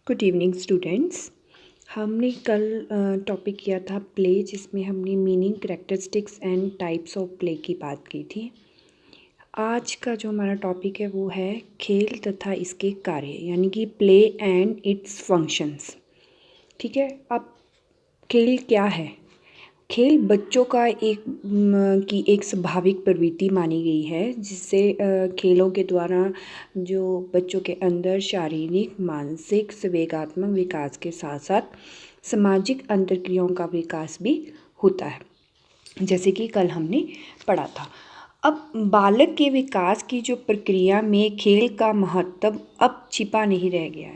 Good evening students. हमने कल topic किया था प्ले, जिसमें हमने meaning, characteristics and types of play की बात की थी। आज का जो हमारा टॉपिक है वो है खेल तथा इसके कार्य, यानी कि प्ले एंड इट्स फंक्शंस। ठीक है। अब खेल क्या है? खेल बच्चों का एक स्वाभाविक प्रवृत्ति मानी गई है, जिससे खेलों के द्वारा जो बच्चों के अंदर शारीरिक, मानसिक, संवेगात्मक विकास के साथ साथ सामाजिक अंतर्क्रियाओं का विकास भी होता है, जैसे कि कल हमने पढ़ा था। अब बालक के विकास की जो प्रक्रिया में खेल का महत्व अब छिपा नहीं रह गया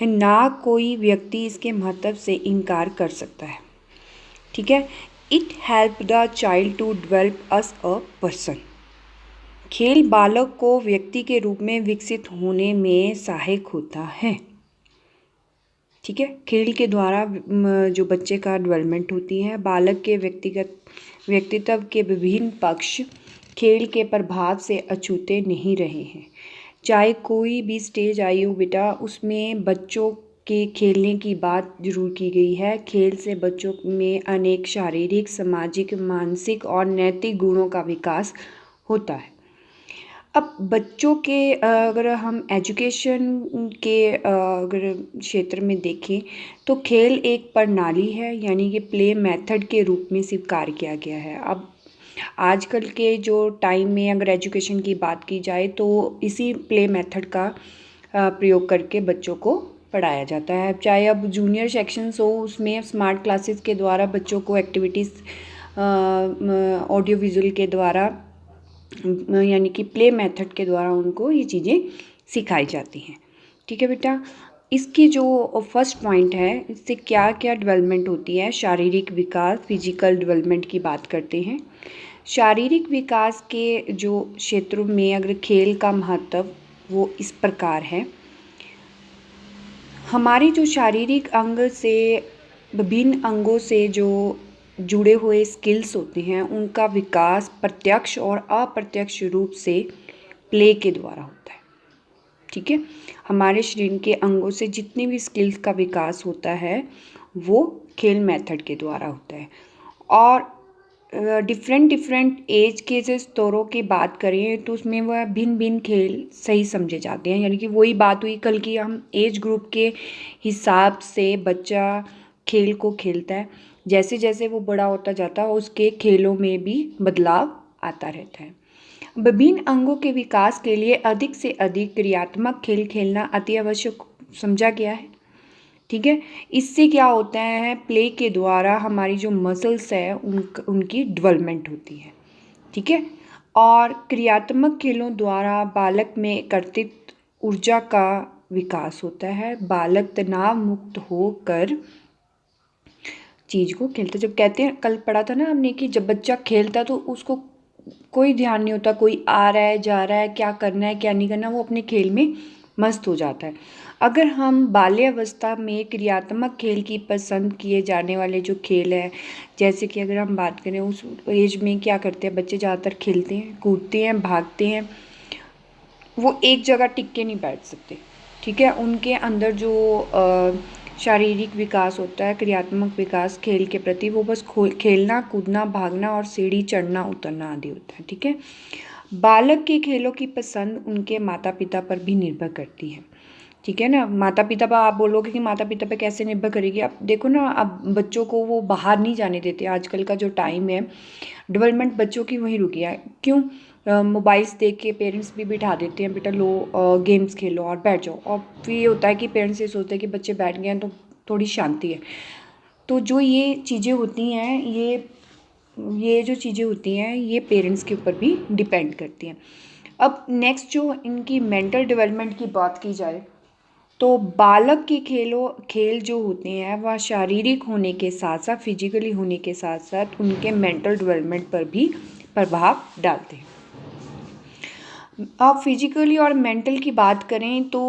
है ना कोई व्यक्ति इसके महत्व से इनकार कर सकता है। ठीक है। It help the child to develop as a person. खेल बालक को व्यक्ति के रूप में विकसित होने में सहायक होता है। ठीक है। खेल के द्वारा जो बच्चे का डेवलपमेंट होती है, बालक के व्यक्तित्व के विभिन्न पक्ष खेल के प्रभाव से अछूते नहीं रहे हैं। चाहे कोई भी स्टेज आई हो बेटा, उसमें बच्चों के खेलने की बात जरूर की गई है। खेल से बच्चों में अनेक शारीरिक, सामाजिक, मानसिक और नैतिक गुणों का विकास होता है। अब बच्चों के अगर हम एजुकेशन के अगर क्षेत्र में देखें तो खेल एक प्रणाली है, यानी कि प्ले मेथड के रूप में स्वीकार किया गया है। अब आजकल के जो टाइम में अगर एजुकेशन की बात की जाए तो इसी प्ले मेथड का प्रयोग करके बच्चों को पढ़ाया जाता है। चाहे अब जूनियर सेक्शंस हो, उसमें स्मार्ट क्लासेस के द्वारा बच्चों को एक्टिविटीज़ ऑडियो विजुअल के द्वारा, यानी कि प्ले मेथड के द्वारा उनको ये चीज़ें सिखाई जाती हैं। ठीक है बेटा। इसकी जो फर्स्ट पॉइंट है, इससे क्या क्या डेवलपमेंट होती है। शारीरिक विकास, फिजिकल डेवलपमेंट की बात करते हैं। शारीरिक विकास के जो क्षेत्रों में अगर खेल का महत्व वो इस प्रकार है। हमारी जो शारीरिक अंग से, विभिन्न अंगों से जो जुड़े हुए स्किल्स होते हैं, उनका विकास प्रत्यक्ष और अप्रत्यक्ष रूप से प्ले के द्वारा होता है। ठीक है। हमारे शरीर के अंगों से जितने भी स्किल्स का विकास होता है वो खेल मेथड के द्वारा होता है। और डिफरेंट एज के जो स्तरों की बात करें तो उसमें वह भिन्न भिन्न खेल सही समझे जाते हैं, यानी कि वही बात हुई कल की, हम एज ग्रुप के हिसाब से बच्चा खेल को खेलता है। जैसे जैसे वो बड़ा होता जाता है उसके खेलों में भी बदलाव आता रहता है। विभिन्न अंगों के विकास के लिए अधिक से अधिक क्रियात्मक खेल खेलना अति आवश्यक समझा गया है। ठीक है। इससे क्या होता है, प्ले के द्वारा हमारी जो मसल्स है उनकी डेवलपमेंट होती है। ठीक है। और क्रियात्मक खेलों द्वारा बालक में कर्तृत्व ऊर्जा का विकास होता है। बालक तनाव मुक्त होकर चीज़ को खेलता, जब कहते हैं कल पढ़ा था ना हमने कि जब बच्चा खेलता तो उसको कोई ध्यान नहीं होता, कोई आ रहा है जा रहा है, क्या करना है क्या नहीं करना, वो अपने खेल में मस्त हो जाता है। अगर हम बाल्यावस्था में क्रियात्मक खेल की पसंद किए जाने वाले जो खेल है, जैसे कि अगर हम बात करें उस एज में क्या करते हैं बच्चे, ज़्यादातर खेलते हैं, कूदते हैं, भागते हैं, वो एक जगह टिक के नहीं बैठ सकते। ठीक है। उनके अंदर जो शारीरिक विकास होता है, क्रियात्मक विकास खेल के प्रति, वो बस खेलना, कूदना, भागना और सीढ़ी चढ़ना उतरना आदि होता है। ठीक है। बालक के खेलों की पसंद उनके माता पिता पर भी निर्भर करती है। ठीक है ना। माता पिता पर आप बोलोगे कि माता पिता पे कैसे निर्भर करेगी, अब देखो ना, अब बच्चों को वो बाहर नहीं जाने देते। आजकल का जो टाइम है, डेवलपमेंट बच्चों की वहीं रुकी है। क्यों? मोबाइल्स देख के पेरेंट्स भी बिठा देते हैं, बेटा लो गेम्स खेलो और बैठ जाओ। और फिर ये होता है कि पेरेंट्स ये सोचते हैं कि बच्चे बैठ गए हैं तो थोड़ी शांति है। तो जो ये चीज़ें होती हैं, ये जो चीज़ें होती हैं ये पेरेंट्स के ऊपर भी डिपेंड करती हैं। अब नेक्स्ट जो इनकी मेंटल डेवलपमेंट की बात की जाए तो बालक के खेल जो होते हैं वह शारीरिक होने के साथ साथ, फिजिकली होने के साथ साथ उनके मेंटल डेवलपमेंट पर भी प्रभाव डालते हैं। अब फिजिकली और मेंटल की बात करें तो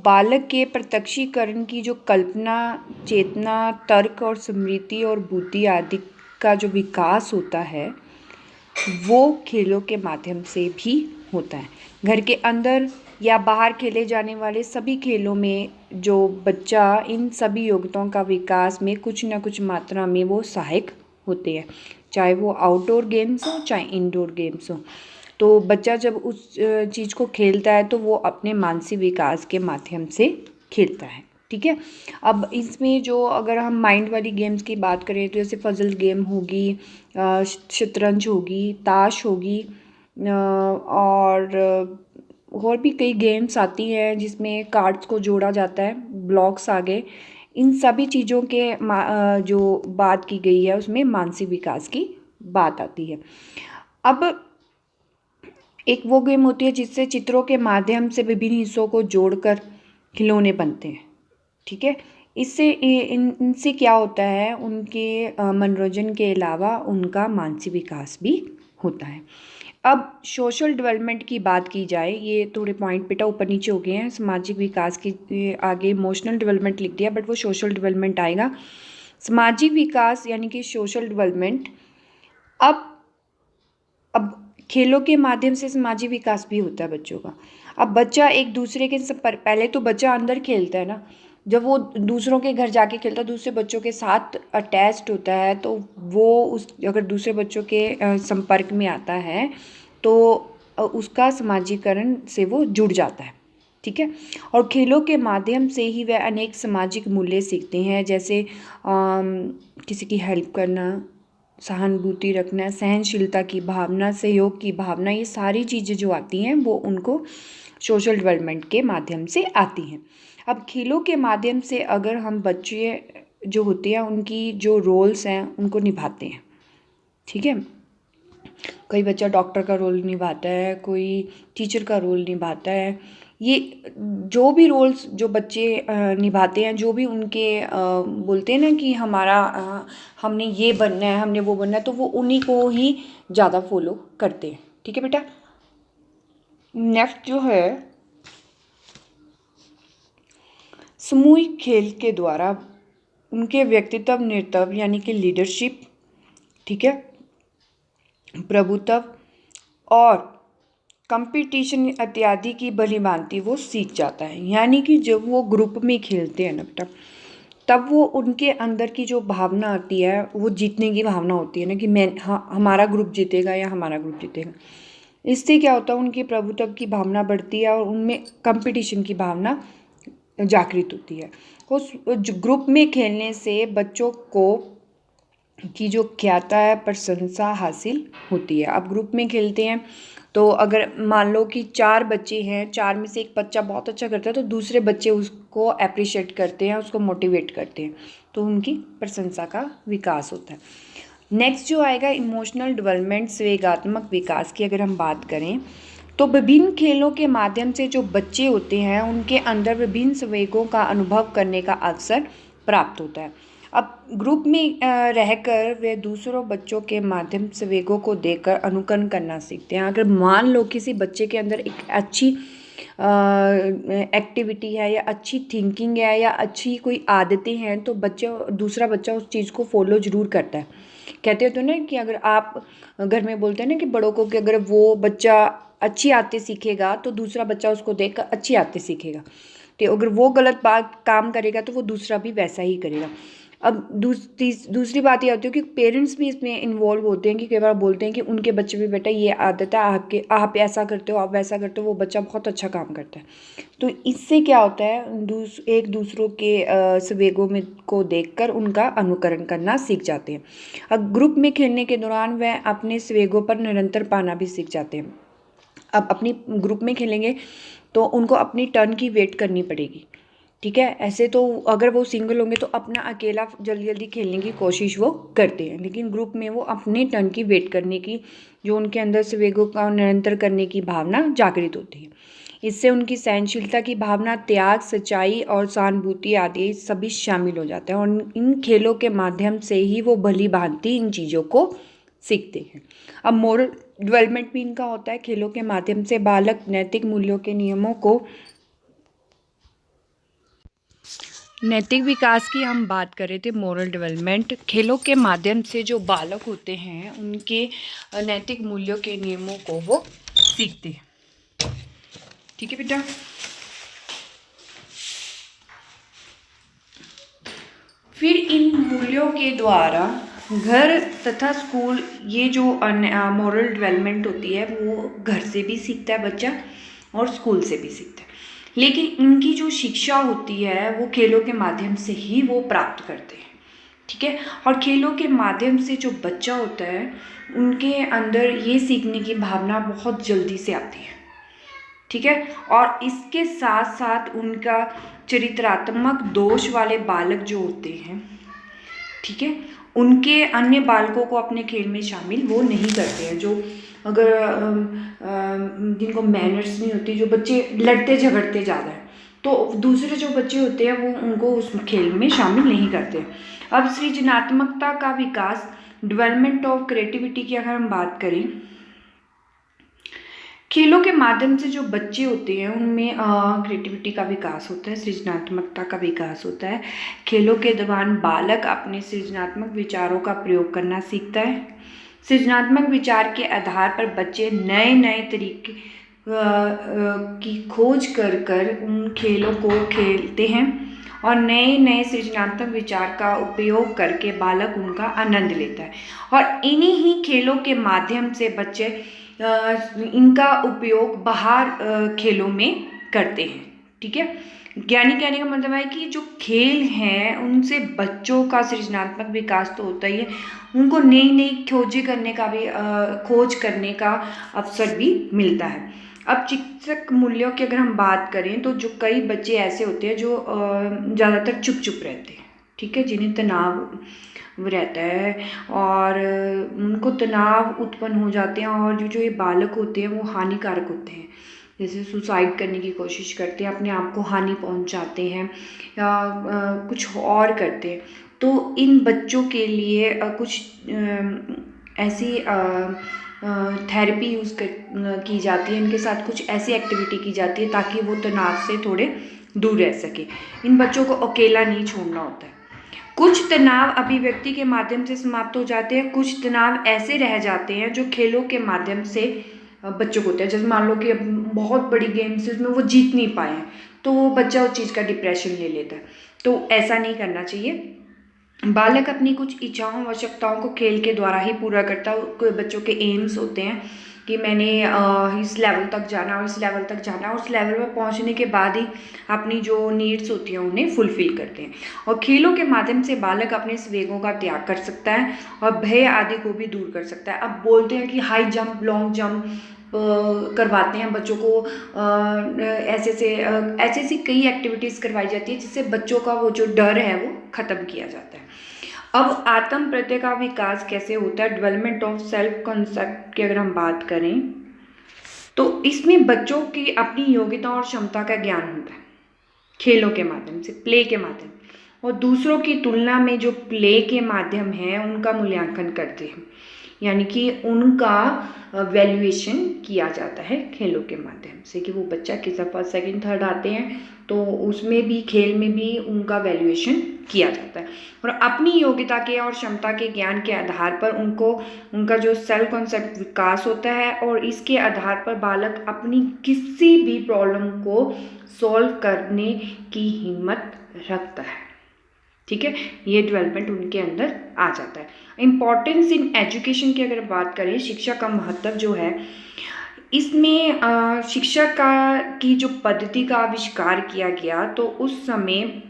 बालक के प्रत्यक्षीकरण की जो कल्पना, चेतना, तर्क और स्मृति और बुद्धि आदि का जो विकास होता है वो खेलों के माध्यम से भी होता है। घर के अंदर या बाहर खेले जाने वाले सभी खेलों में जो बच्चा इन सभी योग्यताओं का विकास में कुछ न कुछ मात्रा में वो सहायक होते हैं, चाहे वो आउटडोर गेम्स हो चाहे इंडोर गेम्स हो। तो बच्चा जब उस चीज़ को खेलता है तो वो अपने मानसिक विकास के माध्यम से खेलता है। ठीक है, अब इसमें जो अगर हम माइंड वाली गेम्स की बात करें तो जैसे पजल गेम होगी, शतरंज होगी, ताश होगी, और भी कई गेम्स आती हैं जिसमें कार्ड्स को जोड़ा जाता है, ब्लॉक्स आ गए। इन सभी चीज़ों के जो बात की गई है उसमें मानसिक विकास की बात आती है। अब एक वो गेम होती है जिससे चित्रों के माध्यम से विभिन्न हिस्सों को जोड़कर खिलौने बनते हैं। ठीक है, इससे इनसे क्या होता है, उनके मनोरंजन के अलावा उनका मानसिक विकास भी होता है। अब सोशल डेवलपमेंट की बात की जाए, ये थोड़े पॉइंट बेटा ऊपर नीचे हो गए हैं, सामाजिक विकास की आगे इमोशनल डेवलपमेंट लिख दिया बट वो सोशल डेवलपमेंट आएगा। सामाजिक विकास यानी कि सोशल डेवलपमेंट। अब खेलों के माध्यम से सामाजिक विकास भी होता है बच्चों का। अब बच्चा एक दूसरे के पहले तो बच्चा अंदर खेलता है ना, जब वो दूसरों के घर जाके खेलता है, दूसरे बच्चों के साथ अटैच्ड होता है, तो वो उस अगर दूसरे बच्चों के संपर्क में आता है तो उसका समाजीकरण से वो जुड़ जाता है। ठीक है, और खेलों के माध्यम से ही वह अनेक सामाजिक मूल्य सीखते हैं, जैसे किसी की हेल्प करना, सहानुभूति रखना, सहनशीलता की भावना, सहयोग की भावना, ये सारी चीज़ें जो आती हैं वो उनको सोशल डेवलपमेंट के माध्यम से आती हैं। अब खेलों के माध्यम से अगर हम बच्चे जो होते हैं उनकी जो रोल्स हैं उनको निभाते हैं। ठीक है, कोई बच्चा डॉक्टर का रोल निभाता है, कोई टीचर का रोल निभाता है। ये जो भी रोल्स जो बच्चे निभाते हैं, जो भी उनके बोलते हैं ना कि हमने ये बनना है, हमने वो बनना है, तो वो उन्हीं को ही ज़्यादा फॉलो करते हैं। ठीक है बेटा, नेक्स्ट जो है सामूहिक खेल के द्वारा उनके व्यक्तित्व, नेतृत्व यानी कि लीडरशिप, ठीक है, प्रभुत्व और कंपटीशन इत्यादि की भलीभांति वो सीख जाता है। यानी कि जब वो ग्रुप में खेलते हैं ना बेटा, तब वो उनके अंदर की जो भावना आती है वो जीतने की भावना होती है ना, कि हमारा ग्रुप जीतेगा या हमारा ग्रुप जीतेगा। इससे क्या होता है, उनकी प्रभुत्व की भावना बढ़ती है और उनमें कंपटीशन की भावना जागृत होती है। उस ग्रुप में खेलने से बच्चों को की जो ख्याता है, प्रशंसा हासिल होती है। अब ग्रुप में खेलते हैं तो अगर मान लो कि 4 बच्चे हैं, 4 में से एक बच्चा बहुत अच्छा करता है तो दूसरे बच्चे उसको अप्रिशिएट करते हैं, उसको मोटिवेट करते हैं, तो उनकी प्रशंसा का विकास होता है। नेक्स्ट जो आएगा इमोशनल डेवलपमेंट, संवेगात्मक विकास की अगर हम बात करें तो विभिन्न खेलों के माध्यम से जो बच्चे होते हैं उनके अंदर विभिन्न संवेगों का अनुभव करने का अवसर प्राप्त होता है। अब ग्रुप में रहकर वे दूसरों बच्चों के माध्यम संवेगों को देखकर अनुकरण करना सीखते हैं। अगर मान लो किसी बच्चे के अंदर एक अच्छी एक्टिविटी है या अच्छी थिंकिंग है या अच्छी कोई आदतें हैं तो दूसरा बच्चा उस चीज़ को फॉलो ज़रूर करता है। कहते हैं तो ना कि अगर आप घर में बोलते हैं ना कि बड़ों को, कि अगर वो बच्चा अच्छी आदतें सीखेगा तो दूसरा बच्चा उसको देखकर अच्छी आदतें सीखेगा, तो अगर वो गलत बात काम करेगा तो वो दूसरा भी वैसा ही करेगा। अब दूसरी बात ये होती है कि पेरेंट्स भी इसमें इन्वॉल्व होते हैं, कि कई बार बोलते हैं कि उनके बच्चे भी, बेटा ये आदत है आप ऐसा करते हो, आप वैसा करते हो, वो बच्चा बहुत अच्छा काम करता है। तो इससे क्या होता है, एक दूसरों के संवेगों में को देखकर उनका अनुकरण करना सीख जाते हैं। अब ग्रुप में खेलने के दौरान वह अपने संवेगों पर निरंतर पाना भी सीख जाते हैं। अब अपनी ग्रुप में खेलेंगे तो उनको अपनी टर्न की वेट करनी पड़ेगी। ठीक है, ऐसे तो अगर वो सिंगल होंगे तो अपना अकेला जल्दी जल्दी खेलने की कोशिश वो करते हैं, लेकिन ग्रुप में वो अपने टर्न की वेट करने की, जो उनके अंदर संवेगों का निरंतर करने की भावना जागृत होती है। इससे उनकी सहनशीलता की भावना, त्याग, सच्चाई और सहानुभूति आदि सभी शामिल हो जाते हैं और इन खेलों के माध्यम से ही वो भली भांति इन चीज़ों को सीखते हैं। अब मोरल डेवलपमेंट भी इनका होता है। खेलों के माध्यम से बालक नैतिक मूल्यों के नियमों को, नैतिक विकास की हम बात कर रहे थे, मोरल डेवलपमेंट, खेलों के माध्यम से जो बालक होते हैं उनके नैतिक मूल्यों के नियमों को वो सीखते हैं। ठीक है बेटा। फिर इन मूल्यों के द्वारा घर तथा स्कूल, ये जो मॉरल डेवलपमेंट होती है वो घर से भी सीखता है बच्चा और स्कूल से भी सीखता है, लेकिन इनकी जो शिक्षा होती है वो खेलों के माध्यम से ही वो प्राप्त करते हैं। ठीक है। और खेलों के माध्यम से जो बच्चा होता है उनके अंदर ये सीखने की भावना बहुत जल्दी से आती है। ठीक है। और इसके साथ साथ उनका चरित्रात्मक दोष वाले बालक जो होते हैं, ठीक है, उनके अन्य बालकों को अपने खेल में शामिल वो नहीं करते हैं। जो अगर जिनको मैनर्स नहीं होती, जो बच्चे लड़ते झगड़ते ज़्यादा है, तो दूसरे जो बच्चे होते हैं वो उनको उस खेल में शामिल नहीं करते। अब सृजनात्मकता का विकास, डेवलपमेंट ऑफ क्रिएटिविटी की अगर हम बात करें, खेलों के माध्यम से जो बच्चे होते हैं उनमें क्रिएटिविटी का विकास होता है, सृजनात्मकता का विकास होता है। खेलों के दौरान बालक अपने सृजनात्मक विचारों का प्रयोग करना सीखता है। सृजनात्मक विचार के आधार पर बच्चे नए नए तरीके की खोज कर कर उन खेलों को खेलते हैं और नए नए सृजनात्मक विचार का उपयोग करके बालक उनका आनंद लेता है। और इन्हीं ही खेलों के माध्यम से बच्चे इनका उपयोग बाहर खेलों में करते हैं। ठीक है। यानी कहने का मतलब है कि जो खेल हैं उनसे बच्चों का सृजनात्मक विकास तो होता ही है, उनको नई नई खोजें करने का भी खोज करने का अवसर भी मिलता है। अब चिकित्सक मूल्यों की अगर हम बात करें तो जो कई बच्चे ऐसे होते हैं जो ज़्यादातर चुप चुप रहते हैं, ठीक है, जिन्हें तनाव रहता है और उनको तनाव उत्पन्न हो जाते हैं और जो ये बालक होते हैं वो हानिकारक होते हैं, जैसे सुसाइड करने की कोशिश करते हैं, अपने आप को हानि पहुंचाते हैं या कुछ और करते हैं। तो इन बच्चों के लिए कुछ ऐसी थेरेपी यूज़ की जाती है, इनके साथ कुछ ऐसी एक्टिविटी की जाती है ताकि वो तनाव से थोड़े दूर रह सके। इन बच्चों को अकेला नहीं छोड़ना होता है। कुछ तनाव अभिव्यक्ति के माध्यम से समाप्त हो जाते हैं, कुछ तनाव ऐसे रह जाते हैं जो खेलों के माध्यम से बच्चों को होते हैं। जैसे मान लो कि बहुत बड़ी गेम्स उसमें वो जीत नहीं पाए हैं तो वो बच्चा उस चीज़ का डिप्रेशन ले लेता है, तो ऐसा नहीं करना चाहिए। बालक अपनी कुछ इच्छाओं आवश्यकताओं को खेल के द्वारा ही पूरा करता है। कोई बच्चों के एम्स होते हैं कि मैंने इस लेवल तक जाना और इस लेवल तक जाना, और उस लेवल पर पहुंचने के बाद ही अपनी जो नीड्स होती हैं उन्हें फुलफिल करते हैं। और खेलों के माध्यम से बालक अपने संवेगों का त्याग कर सकता है और भय आदि को भी दूर कर सकता है। अब बोलते हैं कि हाई जंप, लॉन्ग जंप करवाते हैं बच्चों को, ऐसे कई एक्टिविटीज़ करवाई जाती है जिससे बच्चों का वो जो डर है वो ख़त्म किया जाता है। अब आत्म प्रत्यय का विकास कैसे होता है, डेवलपमेंट ऑफ सेल्फ कॉन्सेप्ट की अगर हम बात करें तो इसमें बच्चों की अपनी योग्यता और क्षमता का ज्ञान होता है खेलों के माध्यम से, प्ले के माध्यम, और दूसरों की तुलना में जो प्ले के माध्यम है उनका मूल्यांकन करते हैं, यानी कि उनका वैल्यूएशन किया जाता है खेलों के माध्यम से कि वो बच्चा किस फर्स्ट सेकंड थर्ड आते हैं तो उसमें भी, खेल में भी उनका वैल्यूएशन किया जाता है। और अपनी योग्यता के और क्षमता के ज्ञान के आधार पर उनका जो सेल्फ कॉन्सेप्ट विकास होता है और इसके आधार पर बालक अपनी किसी भी प्रॉब्लम को सॉल्व करने की हिम्मत रखता है। ठीक है, ये डेवलपमेंट उनके अंदर आ जाता है। इम्पॉर्टेंस इन एजुकेशन की अगर बात करें, शिक्षा का महत्व जो है इसमें शिक्षा की जो पद्धति का आविष्कार किया गया तो उस समय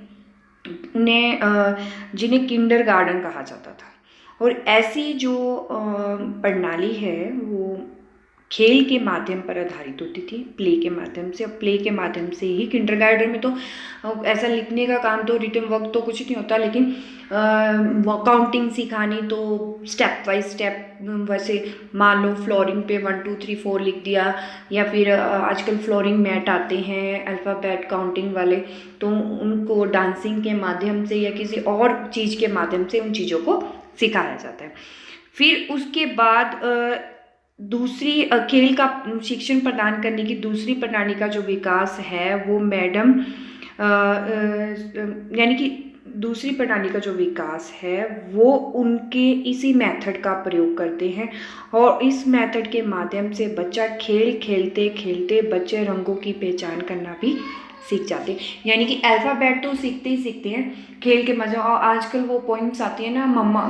जिन्हें किंडरगार्टन कहा जाता था, और ऐसी जो प्रणाली है वो खेल के माध्यम पर आधारित होती थी, प्ले के माध्यम से। अब प्ले के माध्यम से ही किंडरगार्टन में तो ऐसा लिखने का काम तो, रिटन वर्क तो कुछ नहीं होता, लेकिन काउंटिंग सिखानी तो स्टेप बाय स्टेप, वैसे मान लो फ्लोरिंग पे 1 2 3 4 लिख दिया, या फिर आजकल फ्लोरिंग मैट आते हैं अल्फ़ाबेट काउंटिंग वाले, तो उनको डांसिंग के माध्यम से या किसी और चीज़ के माध्यम से उन चीज़ों को सिखाया जाता है। फिर उसके बाद दूसरी खेल का शिक्षण प्रदान करने की दूसरी प्रणाली का जो विकास है वो मैडम यानी कि दूसरी प्रणाली का जो विकास है वो उनके इसी मेथड का प्रयोग करते हैं और इस मेथड के माध्यम से बच्चा खेल खेलते खेलते बच्चे रंगों की पहचान करना भी सीख जाते हैं। यानी कि अल्फ़ाबेट तो सीखते ही सीखते हैं खेल के मज़े। और आजकल वो पॉइंट्स आती है ना, मम्मा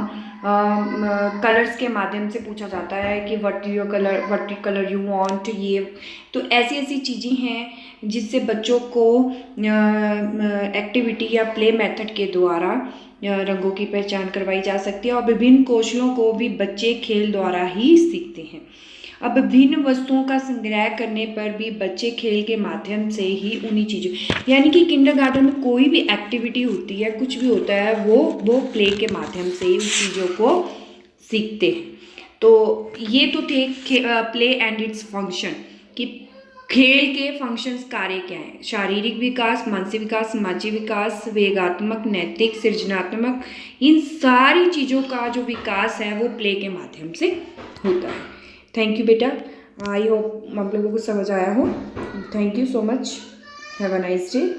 कलर्स के माध्यम से पूछा जाता है कि व्हाट कलर यू वांट, ये तो ऐसी ऐसी चीज़ें हैं जिससे बच्चों को एक्टिविटी या प्ले मेथड के द्वारा रंगों की पहचान करवाई जा सकती है और विभिन्न कौशलों को भी बच्चे खेल द्वारा ही सीखते हैं। अब विभिन्न वस्तुओं का संग्रह करने पर भी बच्चे खेल के माध्यम से ही उन्हीं चीज़ों, यानी कि किंडरगार्टन में कोई भी एक्टिविटी होती है, कुछ भी होता है, वो प्ले के माध्यम से ही उस चीज़ों को सीखते हैं। तो ये तो थे प्ले एंड इट्स फंक्शन, कि खेल के फंक्शंस कार्य क्या हैं। शारीरिक विकास, मानसिक विकास, सामाजिक विकास, वेगात्मक, नैतिक, सृजनात्मक, इन सारी चीज़ों का जो विकास है वो प्ले के माध्यम से होता है। थैंक यू बेटा, आई होप आप लोगों को समझ आया हो। Thank you so much, have a nice day.